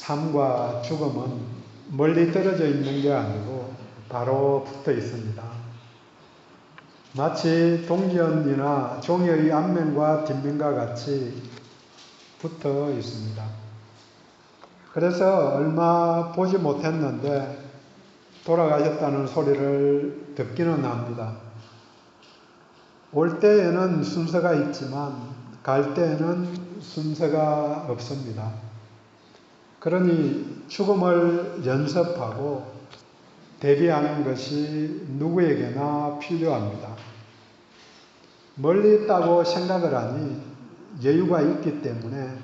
삶과 죽음은 멀리 떨어져 있는 게 아니고 바로 붙어 있습니다. 마치 동전이나 종이의 앞면과 뒷면과 같이 붙어 있습니다. 그래서 얼마 보지 못했는데 돌아가셨다는 소리를 듣기는 합니다. 올 때에는 순서가 있지만 갈 때에는 순서가 없습니다. 그러니 죽음을 연습하고 대비하는 것이 누구에게나 필요합니다. 멀리 있다고 생각을 하니 여유가 있기 때문에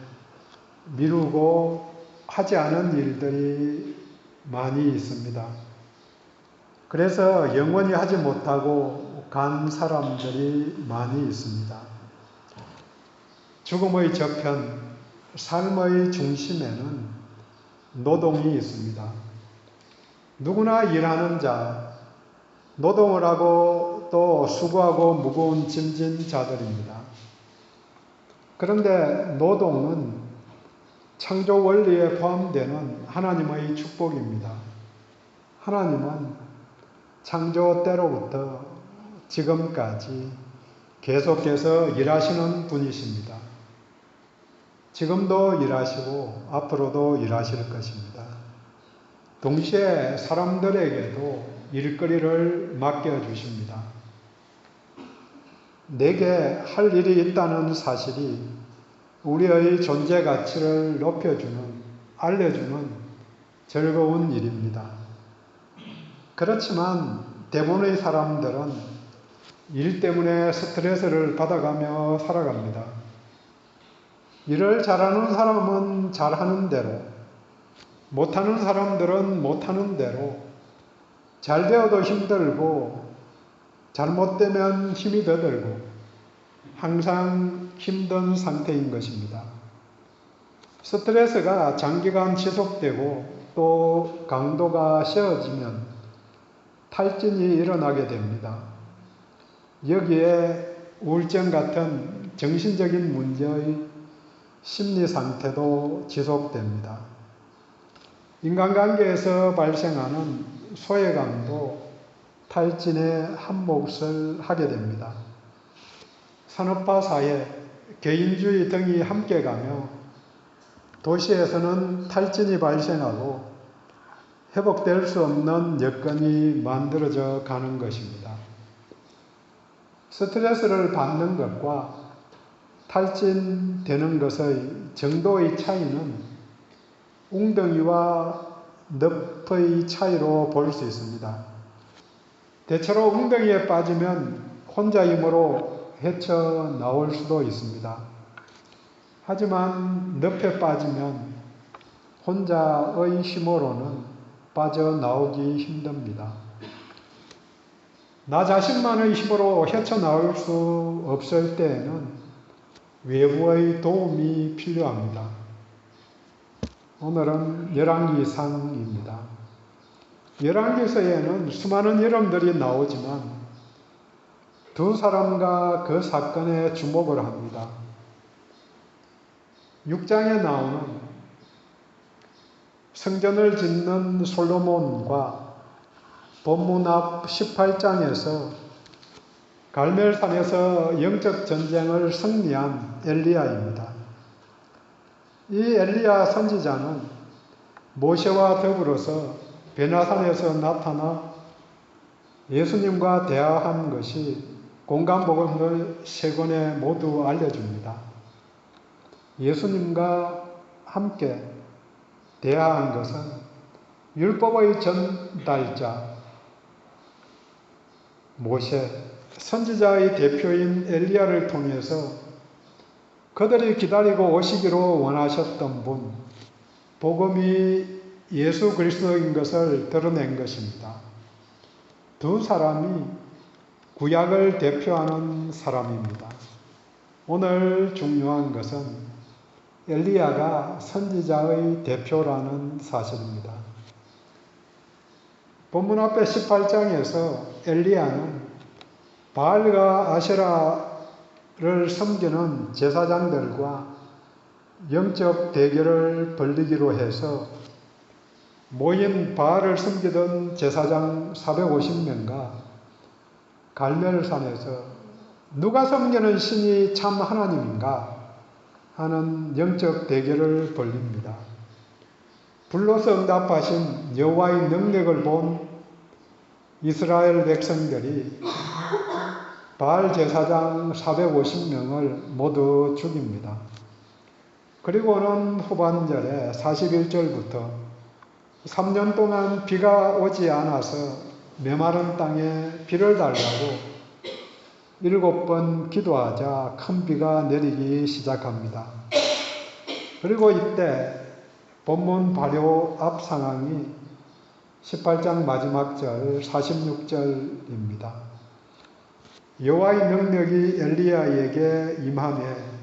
미루고 하지 않은 일들이 많이 있습니다. 그래서 영원히 하지 못하고 간 사람들이 많이 있습니다. 죽음의 저편, 삶의 중심에는 노동이 있습니다. 누구나 일하는 자, 노동을 하고 또 수고하고 무거운 짐진 자들입니다. 그런데 노동은 창조 원리에 포함되는 하나님의 축복입니다. 하나님은 창조 때로부터 지금까지 계속해서 일하시는 분이십니다. 지금도 일하시고 앞으로도 일하실 것입니다. 동시에 사람들에게도 일거리를 맡겨주십니다. 내게 할 일이 있다는 사실이 우리의 존재 가치를 높여주는, 알려주는 즐거운 일입니다. 그렇지만 대부분의 사람들은 일 때문에 스트레스를 받아가며 살아갑니다. 일을 잘하는 사람은 잘하는 대로, 못하는 사람들은 못하는 대로, 잘 되어도 힘들고 잘못되면 힘이 더 들고 항상 힘든 상태인 것입니다. 스트레스가 장기간 지속되고 또 강도가 세어지면 탈진이 일어나게 됩니다. 여기에 우울증 같은 정신적인 문제의 심리 상태도 지속됩니다. 인간관계에서 발생하는 소외감도 탈진의 한 몫을 하게 됩니다. 산업화 사회, 개인주의 등이 함께 가며 도시에서는 탈진이 발생하고 회복될 수 없는 여건이 만들어져 가는 것입니다. 스트레스를 받는 것과 탈진되는 것의 정도의 차이는 웅덩이와 늪의 차이로 볼 수 있습니다. 대체로 웅덩이에 빠지면 혼자 힘으로 헤쳐나올 수도 있습니다. 하지만 늪에 빠지면 혼자의 힘으로는 빠져나오기 힘듭니다. 나 자신만의 힘으로 헤쳐나올 수 없을 때에는 외부의 도움이 필요합니다. 오늘은 열왕기상입니다. 열왕기서에는 수많은 이름들이 나오지만 두 사람과 그 사건에 주목을 합니다. 6장에 나오는 성전을 짓는 솔로몬과 본문 앞 18장에서 갈멜산에서 영적 전쟁을 승리한 엘리야입니다. 이 엘리야 선지자는 모세와 더불어서 베나산에서 나타나 예수님과 대화한 것이 공간복음을 3권에 모두 알려줍니다. 예수님과 함께 대화한 것은 율법의 전달자 모세, 선지자의 대표인 엘리야를 통해서 그들이 기다리고 오시기로 원하셨던 분, 복음이 예수 그리스도인 것을 드러낸 것입니다. 두 사람이 구약을 대표하는 사람입니다. 오늘 중요한 것은 엘리야가 선지자의 대표라는 사실입니다. 본문 앞에 18장에서 엘리야는 바알과 아세라를 섬기는 제사장들과 영적 대결을 벌이기로 해서 모인 바알을 섬기던 제사장 450명과 갈멜산에서 누가 섬기는 신이 참 하나님인가 하는 영적 대결을 벌입니다. 불로서 응답하신 여호와의 능력을 본 이스라엘 백성들이 바알 제사장 450명을 모두 죽입니다. 그리고는 후반절에 41절부터 3년 동안 비가 오지 않아서 메마른 땅에 비를 달라고 7번 기도하자 큰 비가 내리기 시작합니다. 그리고 이때 본문 발효 앞 상황이 18장 마지막 절 46절입니다. 여호와의 능력이 엘리야에게 임하매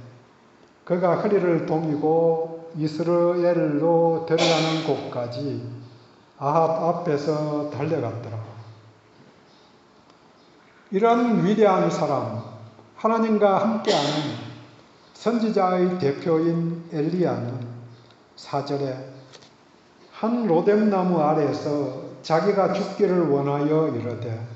그가 허리를 동이고 이스라엘로 데려가는 곳까지 아합 앞에서 달려갔더라. 이런 위대한 사람, 하나님과 함께하는 선지자의 대표인 엘리야는 4절에 한 로뎀나무 아래에서 자기가 죽기를 원하여 이르되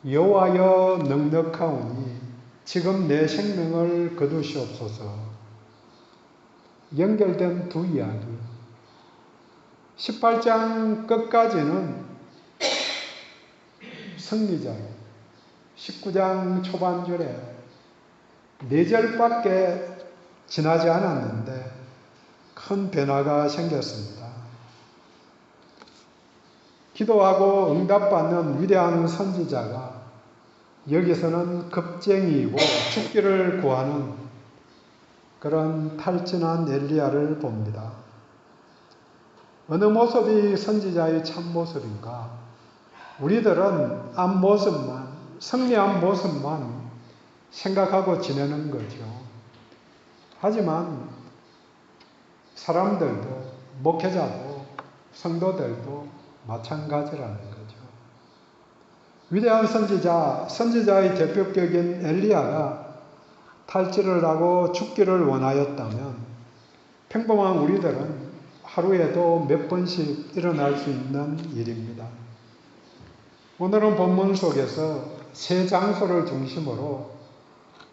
여호와여 넉넉하오니 지금 내 생명을 거두시옵소서. 연결된 두 이야기. 18장 끝까지는 승리자예요. 19장 초반절에 4절밖에 지나지 않았는데 큰 변화가 생겼습니다. 기도하고 응답받는 위대한 선지자가 여기서는 겁쟁이이고 죽기를 구하는 그런 탈진한 엘리야를 봅니다. 어느 모습이 선지자의 참모습인가? 우리들은 앞모습만, 승리한 모습만 생각하고 지내는 거죠. 하지만 사람들도, 목회자도, 성도들도 마찬가지라는 거죠. 위대한 선지자, 선지자의 대표격인 엘리야가 탈진을 하고 죽기를 원하였다면 평범한 우리들은 하루에도 몇 번씩 일어날 수 있는 일입니다. 오늘은 본문 속에서 세 장소를 중심으로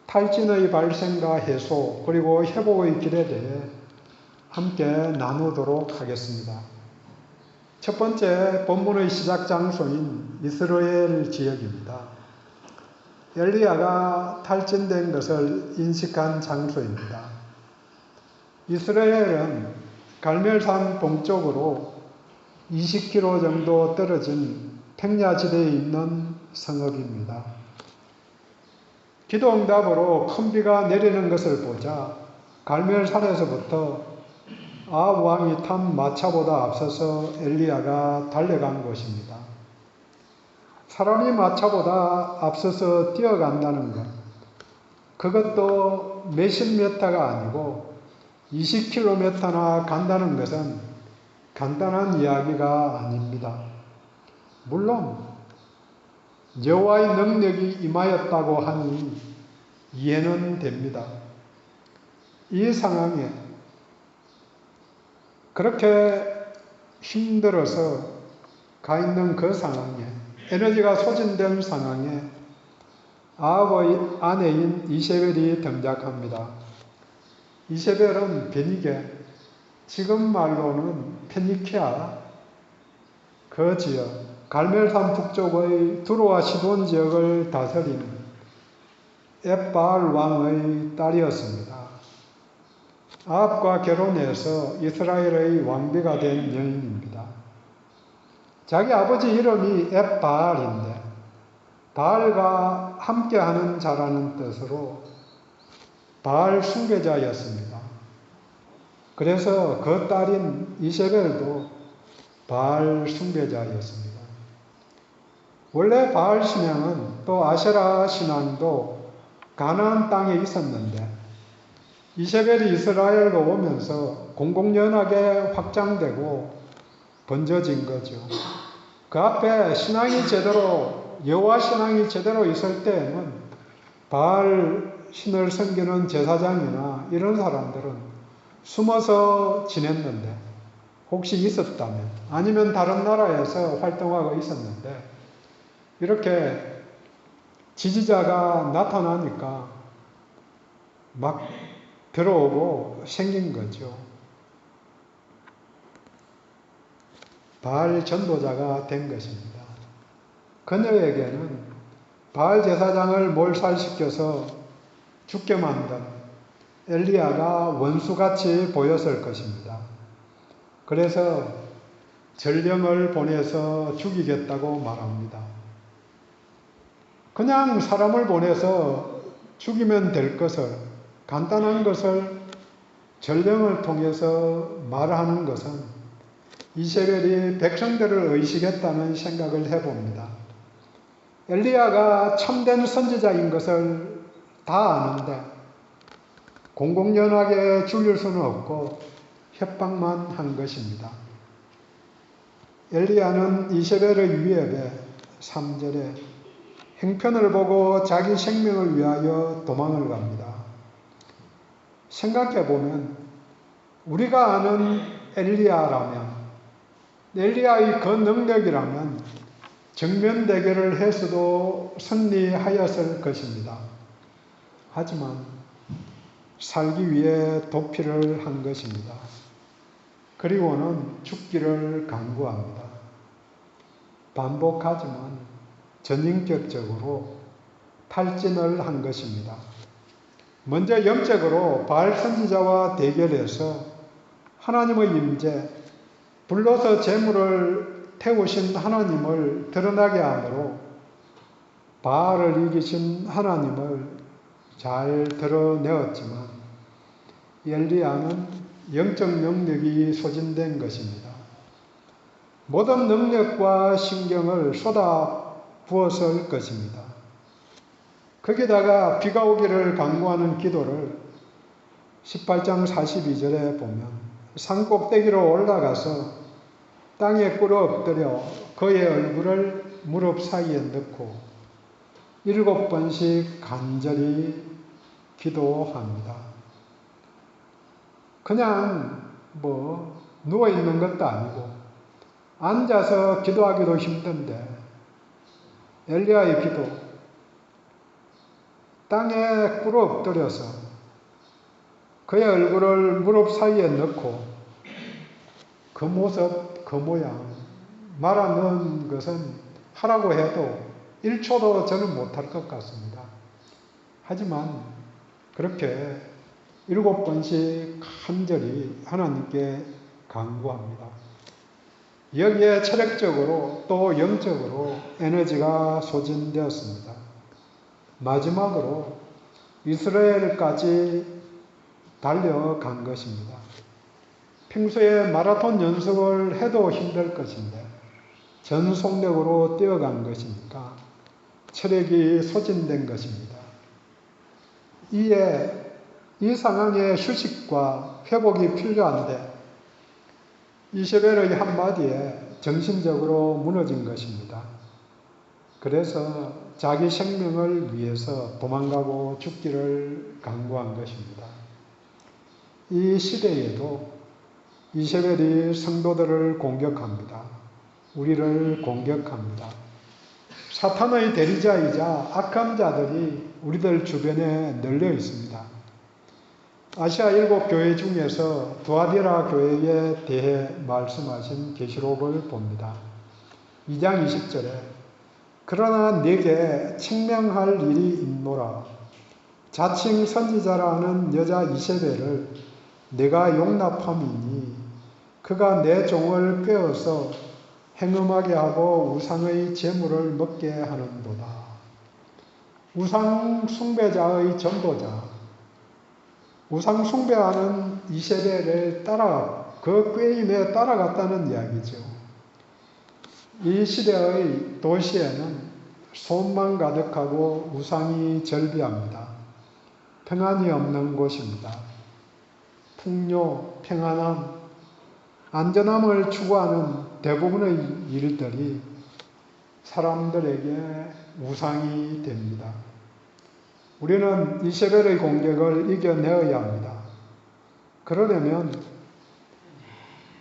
탈진의 발생과 해소 그리고 회복의 길에 대해 함께 나누도록 하겠습니다. 첫 번째 본문의 시작 장소인 이스라엘 지역입니다. 엘리야가 탈진된 것을 인식한 장소입니다. 이스라엘은 갈멜산 동쪽으로 20km 정도 떨어진 평야지대에 있는 성읍입니다. 기도 응답으로 큰 비가 내리는 것을 보자 갈멜산에서부터 아합 왕이 탄 마차보다 앞서서 엘리야가 달려간 곳입니다. 사람이 마차보다 앞서서 뛰어간다는 것, 그것도 몇십 미터가 아니고 20km나 간다는 것은 간단한 이야기가 아닙니다. 물론 여호와의 능력이 임하였다고 하니 이해는 됩니다. 이 상황에 그렇게 힘들어서 가 있는 그 상황에 에너지가 소진된 상황에 아합의 아내인 이세벨이 등장합니다. 이세벨은 베니게, 지금 말로는 페니키아 그 지역, 갈멜산 북쪽의 두로와 시돈 지역을 다스린 엣바알 왕의 딸이었습니다. 아합과 결혼해서 이스라엘의 왕비가 된 여인입니다. 자기 아버지 이름이 엣바알인데 바알과 함께하는 자라는 뜻으로 바알 숭배자였습니다. 그래서 그 딸인 이세벨도 바알 숭배자였습니다. 원래 바알 신앙은 또 아세라 신앙도 가나안 땅에 있었는데 이세벨이 이스라엘로 오면서 공공연하게 확장되고 번져진 거죠. 그 앞에 신앙이 제대로, 여호와 신앙이 제대로 있을 때에는 바알 신을 섬기는 제사장이나 이런 사람들은 숨어서 지냈는데, 혹시 있었다면, 아니면 다른 나라에서 활동하고 있었는데, 이렇게 지지자가 나타나니까 막 들어오고 생긴 거죠. 바알 전도자가 된 것입니다. 그녀에게는 바알 제사장을 몰살시켜서 죽게 만든 엘리야가 원수같이 보였을 것입니다. 그래서 전령을 보내서 죽이겠다고 말합니다. 그냥 사람을 보내서 죽이면 될 것을, 간단한 것을 전령을 통해서 말하는 것은 이세벨이 백성들을 의식했다는 생각을 해봅니다. 엘리야가 참된 선지자인 것을 다 아는데 공공연하게 죽일 수는 없고 협박만 한 것입니다. 엘리야는 이세벨의 위협에 3절에 행편을 보고 자기 생명을 위하여 도망을 갑니다. 생각해보면 우리가 아는 엘리야라면, 엘리야의 그 능력이라면 정면 대결을 해서도 승리하였을 것입니다. 하지만 살기 위해 도피를 한 것입니다. 그리고는 죽기를 강구합니다. 반복하지만 전인격적으로 탈진을 한 것입니다. 먼저 영적으로 바알 선지자와 대결해서 하나님의 임재, 불러서 재물을 태우신 하나님을 드러나게 함으로 바알을 이기신 하나님을 잘 드러내었지만 엘리야는 영적 능력이 소진된 것입니다. 모든 능력과 신경을 쏟아 부었을 것입니다. 거기다가 비가 오기를 간구하는 기도를 18장 42절에 보면 산 꼭대기로 올라가서 땅에 꿇어 엎드려 그의 얼굴을 무릎 사이에 넣고 7번씩 간절히 기도합니다. 그냥 누워있는 것도 아니고 앉아서 기도하기도 힘든데 엘리야의 기도, 땅에 꿇어 엎드려서 그의 얼굴을 무릎 사이에 넣고 그 모습, 그 모양 말하는 것은 하라고 해도 1초도 저는 못할 것 같습니다. 하지만 그렇게 7번씩 간절히 하나님께 간구합니다. 여기에 체력적으로 또 영적으로 에너지가 소진되었습니다. 마지막으로 이스라엘까지 달려간 것입니다. 평소에 마라톤 연습을 해도 힘들 것인데 전속력으로 뛰어간 것이니까 체력이 소진된 것입니다. 이에 이 상황에 휴식과 회복이 필요한데 이세벨의 한마디에 정신적으로 무너진 것입니다. 그래서 자기 생명을 위해서 도망가고 죽기를 강구한 것입니다. 이 시대에도 이세벨이 성도들을 공격합니다. 우리를 공격합니다. 사탄의 대리자이자 악한 자들이 우리들 주변에 널려 있습니다. 아시아 7교회 중에서 두아디라 교회에 대해 말씀하신 계시록을 봅니다. 2장 20절에 그러나 네게 책명할 일이 있노라. 자칭 선지자라는 여자 이세벨을 내가 용납함이니 그가 내 종을 꿰어서 행음하게 하고 우상의 제물을 먹게 하는도다. 우상 숭배자의 전도자, 우상 숭배하는 이세벨을 그 꾀임에 따라갔다는 이야기죠. 이 시대의 도시에는 소음만 가득하고 우상이 절비합니다. 평안이 없는 곳입니다. 풍요, 평안함, 안전함을 추구하는 대부분의 일들이 사람들에게 우상이 됩니다. 우리는 이세벨의 공격을 이겨내어야 합니다. 그러려면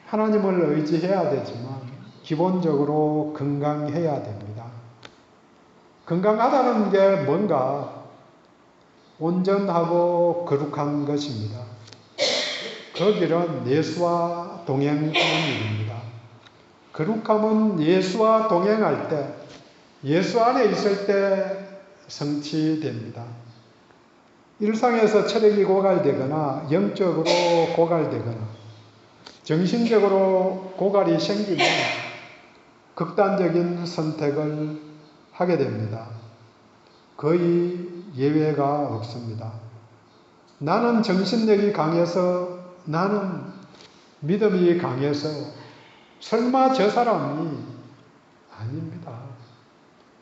하나님을 의지해야 되지만 기본적으로 건강해야 됩니다. 건강하다는 게 뭔가? 온전하고 거룩한 것입니다. 그 길은 예수와 동행하는 일입니다. 거룩함은 예수와 동행할 때, 예수 안에 있을 때 성취됩니다. 일상에서 체력이 고갈되거나 영적으로 고갈되거나 정신적으로 고갈이 생기면 극단적인 선택을 하게 됩니다. 거의 예외가 없습니다. 나는 정신력이 강해서, 나는 믿음이 강해서 설마 저 사람이 아닙니다.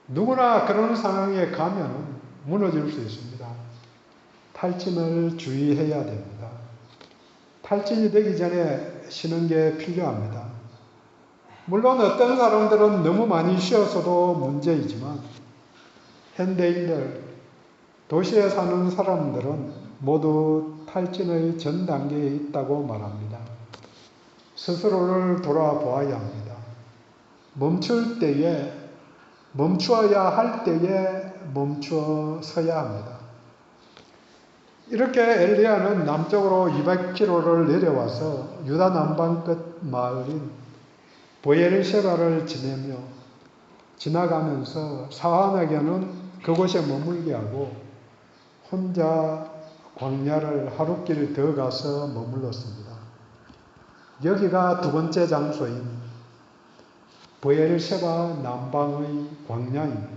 누구나 그런 상황에 가면 무너질 수 있습니다. 탈진을 주의해야 됩니다. 탈진이 되기 전에 쉬는 게 필요합니다. 물론 어떤 사람들은 너무 많이 쉬어서도 문제이지만 현대인들, 도시에 사는 사람들은 모두 탈진의 전 단계에 있다고 말합니다. 스스로를 돌아보아야 합니다. 멈출 때에, 멈추어야 할 때에 멈추어 서야 합니다. 이렇게 엘리야는 남쪽으로 200km를 내려와서 유다 남방 끝 마을인 브엘셰바를 지내며 지나가면서 사환에게는 그곳에 머물게 하고 혼자 광야를 하루길 더 가서 머물렀습니다. 여기가 두 번째 장소인 브엘셰바 남방의 광야입니다.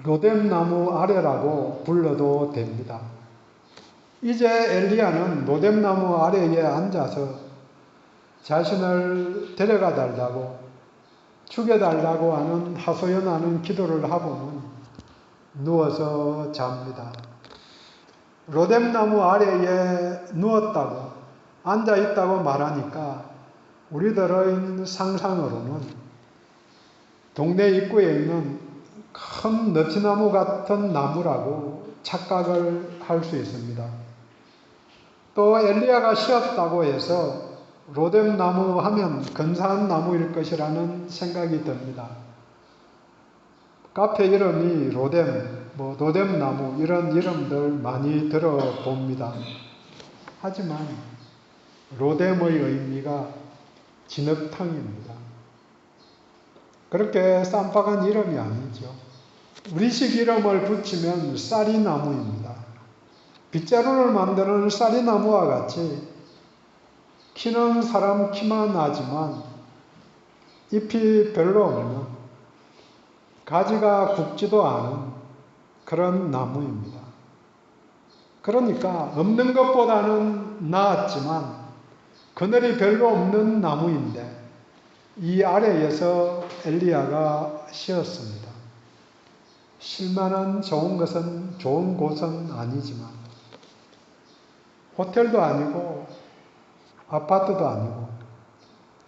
로뎀나무 아래라고 불러도 됩니다. 이제 엘리야는 로뎀나무 아래에 앉아서 자신을 데려가 달라고, 죽여달라고 하는 하소연하는 기도를 하고는 누워서 잡니다. 로뎀나무 아래에 누웠다고, 앉아있다고 말하니까 우리들의 상상으로는 동네 입구에 있는 큰 늪지나무 같은 나무라고 착각을 할 수 있습니다. 또 엘리야가 쉬었다고 해서 로뎀나무 하면 근사한 나무일 것이라는 생각이 듭니다. 카페 이름이 로뎀, 로뎀나무 이런 이름들 많이 들어봅니다. 하지만 로뎀의 의미가 진흙탕입니다. 그렇게 쌈박한 이름이 아니죠. 우리식 이름을 붙이면 쌀이나무입니다. 빗자루를 만드는 쌀이나무와 같이 키는 사람 키만 하지만 잎이 별로 없는, 가지가 굵지도 않은 그런 나무입니다. 그러니까 없는 것보다는 나았지만 그늘이 별로 없는 나무인데 이 아래에서 엘리야가 쉬었습니다. 쉴만한 좋은 곳은 아니지만 호텔도 아니고 아파트도 아니고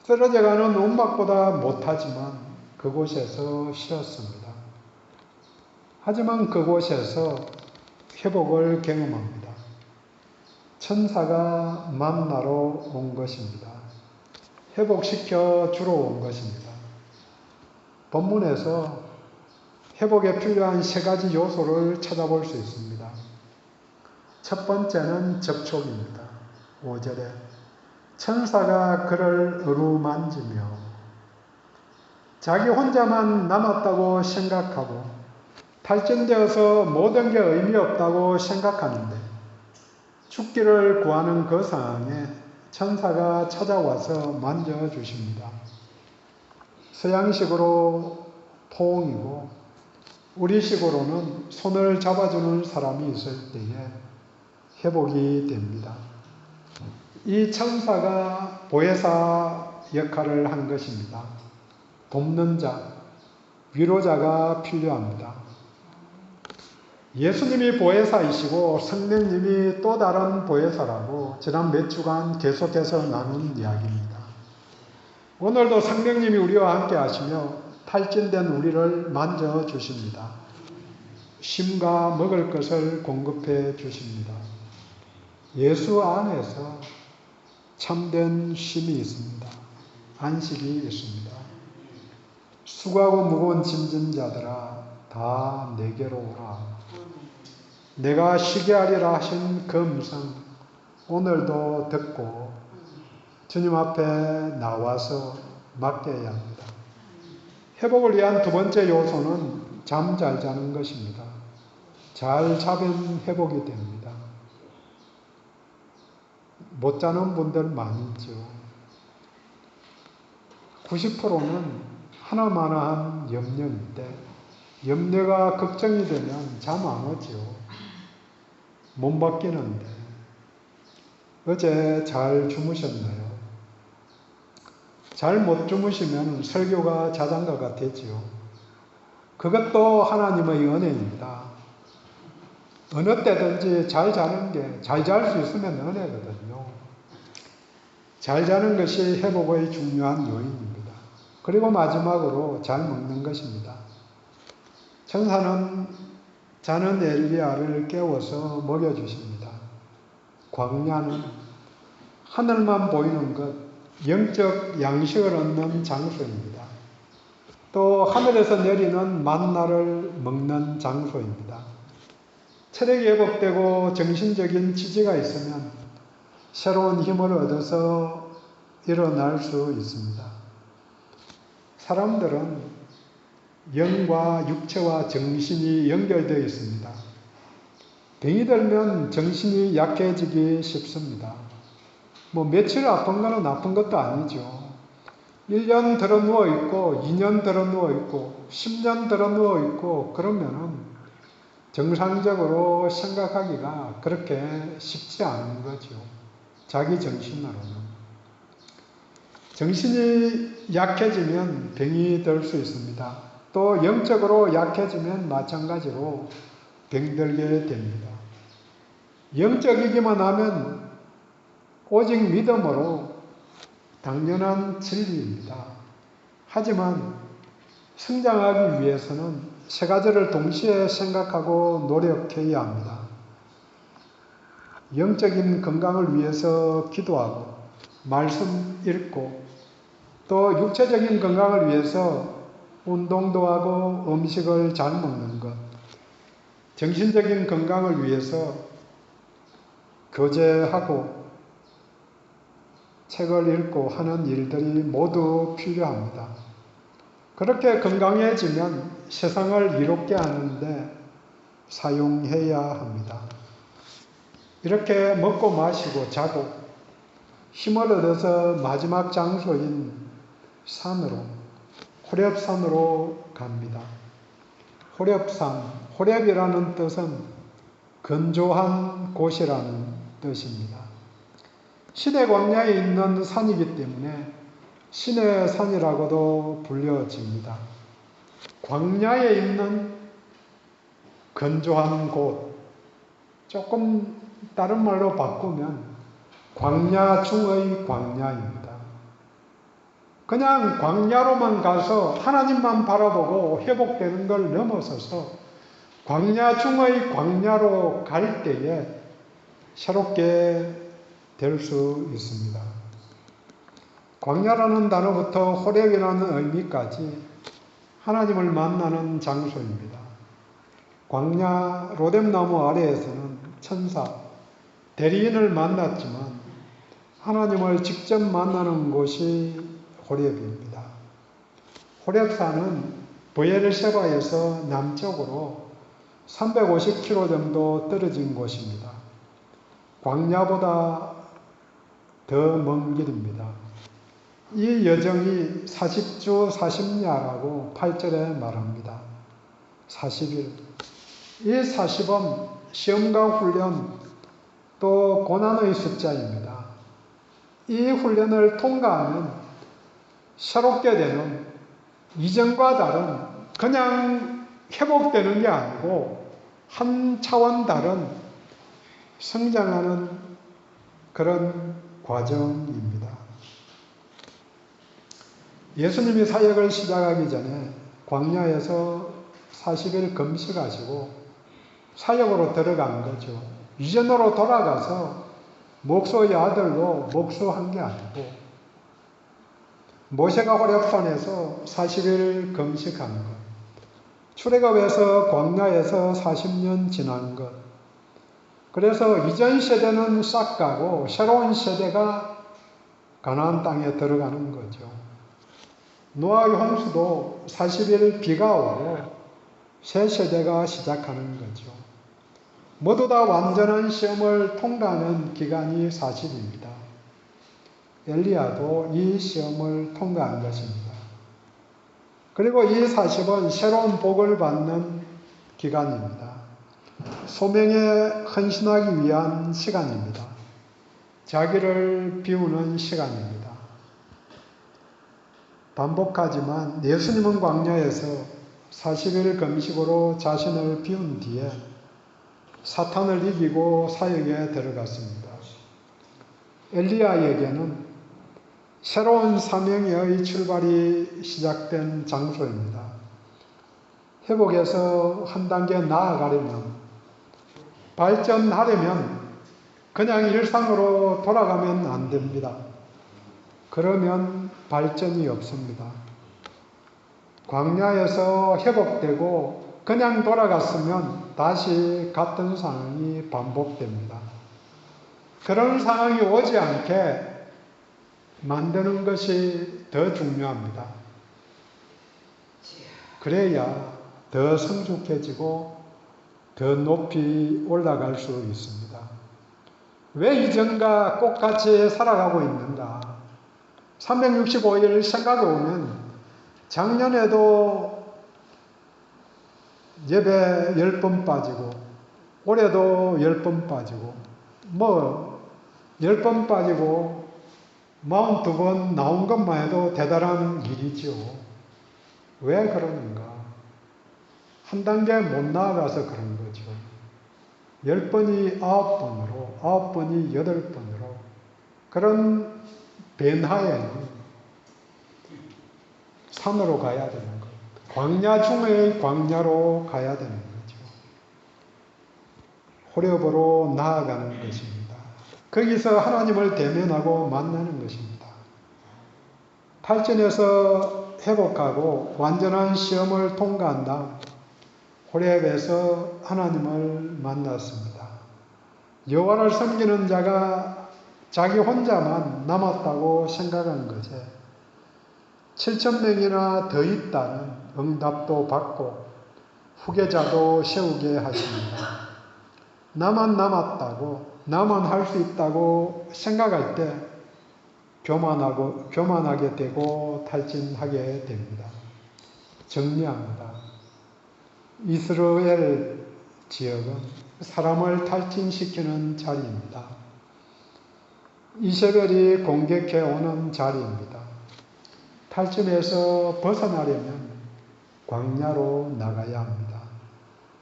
쓰러져가는 움막보다 못하지만 그곳에서 쉬었습니다. 하지만 그곳에서 회복을 경험합니다. 천사가 만나러 온 것입니다. 회복시켜 주러 온 것입니다. 본문에서 회복에 필요한 세 가지 요소를 찾아볼 수 있습니다. 첫 번째는 접촉입니다. 5절에 천사가 그를 어루만지며 자기 혼자만 남았다고 생각하고 탈진되어서 모든 게 의미 없다고 생각하는데 죽기를 구하는 그 상황에 천사가 찾아와서 만져주십니다. 서양식으로 포옹이고 우리식으로는 손을 잡아주는 사람이 있을 때에 회복이 됩니다. 이 천사가 보혜사 역할을 한 것입니다. 돕는 자, 위로자가 필요합니다. 예수님이 보혜사이시고 성령님이 또 다른 보혜사라고 지난 몇 주간 계속해서 나눈 이야기입니다. 오늘도 성령님이 우리와 함께 하시며 탈진된 우리를 만져주십니다. 쉼과 먹을 것을 공급해 주십니다. 예수 안에서 참된 쉼이 있습니다. 안식이 있습니다. 수고하고 무거운 짐진 자들아 다 내게로 오라. 내가 쉬게 하리라 하신 그 음성 오늘도 듣고 주님 앞에 나와서 맡겨야 합니다. 회복을 위한 두 번째 요소는 잠 잘 자는 것입니다. 잘 자면 회복이 됩니다. 못 자는 분들 많이 있죠. 90%는 하나마나한 염려인데 염려가 걱정이 되면 잠 안 오죠. 몸 바뀌는데 어제 잘 주무셨나요? 잘 못 주무시면 설교가 자장가가 되지요. 그것도 하나님의 은혜입니다. 어느 때든지 잘 자는 게 잘 잘 수 있으면 은혜거든요. 잘 자는 것이 회복의 중요한 요인입니다. 그리고 마지막으로 잘 먹는 것입니다. 천사는 자는 엘리야를 깨워서 먹여주십니다. 광야는 하늘만 보이는 것, 영적 양식을 얻는 장소입니다. 또 하늘에서 내리는 만나를 먹는 장소입니다. 체력이 회복되고 정신적인 지지가 있으면 새로운 힘을 얻어서 일어날 수 있습니다. 사람들은 영과 육체와 정신이 연결되어 있습니다. 병이 들면 정신이 약해지기 쉽습니다. 며칠 아픈 거는 나쁜 것도 아니죠. 1년 들어 누워 있고 2년 들어 누워 있고 10년 들어 누워 있고 그러면은 정상적으로 생각하기가 그렇게 쉽지 않은 거죠. 자기 정신으로는. 정신이 약해지면 병이 들 수 있습니다. 또 영적으로 약해지면 마찬가지로 병들게 됩니다. 영적이기만 하면 오직 믿음으로 당연한 진리입니다. 하지만 성장하기 위해서는 세 가지를 동시에 생각하고 노력해야 합니다. 영적인 건강을 위해서 기도하고 말씀 읽고 또 육체적인 건강을 위해서 운동도 하고 음식을 잘 먹는 것, 정신적인 건강을 위해서 교제하고 책을 읽고 하는 일들이 모두 필요합니다. 그렇게 건강해지면 세상을 이롭게 하는데 사용해야 합니다. 이렇게 먹고 마시고 자고 힘을 얻어서 마지막 장소인 산으로, 호렙산으로 갑니다. 호렙산, 호렙이라는 뜻은 건조한 곳이라는 뜻입니다. 신의 광야에 있는 산이기 때문에 신의 산이라고도 불려집니다. 광야에 있는 건조한 곳, 조금 다른 말로 바꾸면 광야 중의 광야입니다. 그냥 광야로만 가서 하나님만 바라보고 회복되는 걸 넘어서서 광야 중의 광야로 갈 때에 새롭게 될 수 있습니다. 광야라는 단어부터 호렙이라는 의미까지 하나님을 만나는 장소입니다. 광야 로뎀나무 아래에서는 천사, 대리인을 만났지만 하나님을 직접 만나는 곳이 호렙입니다. 호렙산은 브엘셰바에서 남쪽으로 350km 정도 떨어진 곳입니다. 광야보다 더 먼 길입니다. 이 여정이 40주 40야라고 8절에 말합니다. 40일. 이 40은 시험과 훈련 또 고난의 숫자입니다. 이 훈련을 통과하면 새롭게 되는 이전과 다른 그냥 회복되는 게 아니고 한 차원 다른 성장하는 그런 과정입니다. 예수님이 사역을 시작하기 전에 광야에서 40일 금식하시고 사역으로 들어간 거죠. 이전으로 돌아가서 목소의 아들로 목수한 게 아니고 모세가 호렙산에서 40일 금식한 것, 출애굽에서 광야에서 40년 지난 것, 그래서 이전 세대는 싹 가고 새로운 세대가 가나안 땅에 들어가는 거죠. 노아의 홍수도 40일 비가 오고 새 세대가 시작하는 거죠. 모두 다 완전한 시험을 통과하는 기간이 40입니다. 엘리야도 이 시험을 통과한 것입니다. 그리고 이 40은 새로운 복을 받는 기간입니다. 소명에 헌신하기 위한 시간입니다. 자기를 비우는 시간입니다. 반복하지만 예수님은 광야에서 40일 금식으로 자신을 비운 뒤에 사탄을 이기고 사역에 들어갔습니다. 엘리야에게는 새로운 사명의 출발이 시작된 장소입니다. 회복에서 한 단계 나아가려면, 발전하려면 그냥 일상으로 돌아가면 안 됩니다. 그러면 발전이 없습니다. 광야에서 회복되고 그냥 돌아갔으면 다시 같은 상황이 반복됩니다. 그런 상황이 오지 않게 만드는 것이 더 중요합니다. 그래야 더 성숙해지고 더 높이 올라갈 수 있습니다. 왜 이전과 똑같이 살아가고 있는가? 365일 생각해 보면 작년에도 예배 10번 빠지고 올해도 10번 빠지고 10번 빠지고 42번 나온 것만 해도 대단한 일이죠. 왜 그러는가? 한 단계 못 나아가서 그런 거죠. 10번이 9번으로, 9번이 8번으로 그런 변화에는 산으로 가야 되는 것. 광야 중의 광야로 가야 되는 거죠. 호렙으로 나아가는 것입니다. 거기서 하나님을 대면하고 만나는 것입니다. 탈진에서 회복하고 완전한 시험을 통과한 다음 호렙에서 하나님을 만났습니다. 여호와를 섬기는 자가 자기 혼자만 남았다고 생각한 것에 7,000명이나 더 있다는 응답도 받고 후계자도 세우게 하십니다. 나만 남았다고, 나만 할 수 있다고 생각할 때 교만하게 되고 탈진하게 됩니다. 정리합니다. 이스라엘 지역은 사람을 탈진시키는 자리입니다. 이세벨이 공격해 오는 자리입니다. 탈진에서 벗어나려면 광야로 나가야 합니다.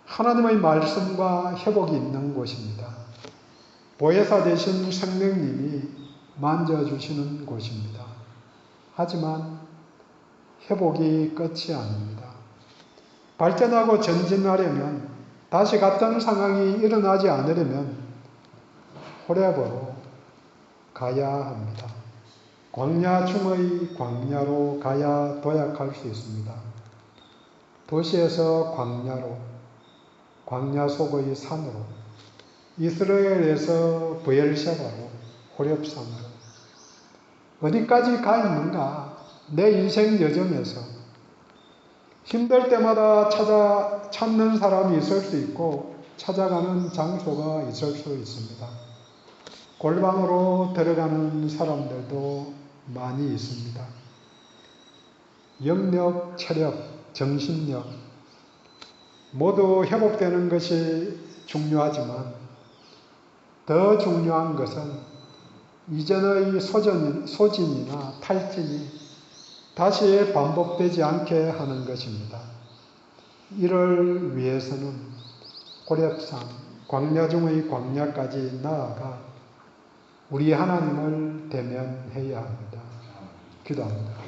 하나님의 말씀과 회복이 있는 곳입니다. 보혜사 되신 성령님이 만져주시는 곳입니다. 하지만 회복이 끝이 아닙니다. 발전하고 전진하려면, 다시 같은 상황이 일어나지 않으려면 호렙으로 가야 합니다. 광야 중의 광야로 가야 도약할 수 있습니다. 도시에서 광야로, 광야 속의 산으로, 이스라엘에서 브엘세바로, 호렙산으로. 어디까지 가 있는가? 내 인생 여정에서 힘들 때마다 찾는 사람이 있을 수 있고 찾아가는 장소가 있을 수 있습니다. 골방으로 들어가는 사람들도 많이 있습니다. 영력, 체력, 정신력 모두 회복되는 것이 중요하지만 더 중요한 것은 이전의 소진이나 탈진이 다시 반복되지 않게 하는 것입니다. 이를 위해서는 호렙산, 광야 중의 광야까지 나아가 우리 하나님을 대면해야 합니다. 기도합니다.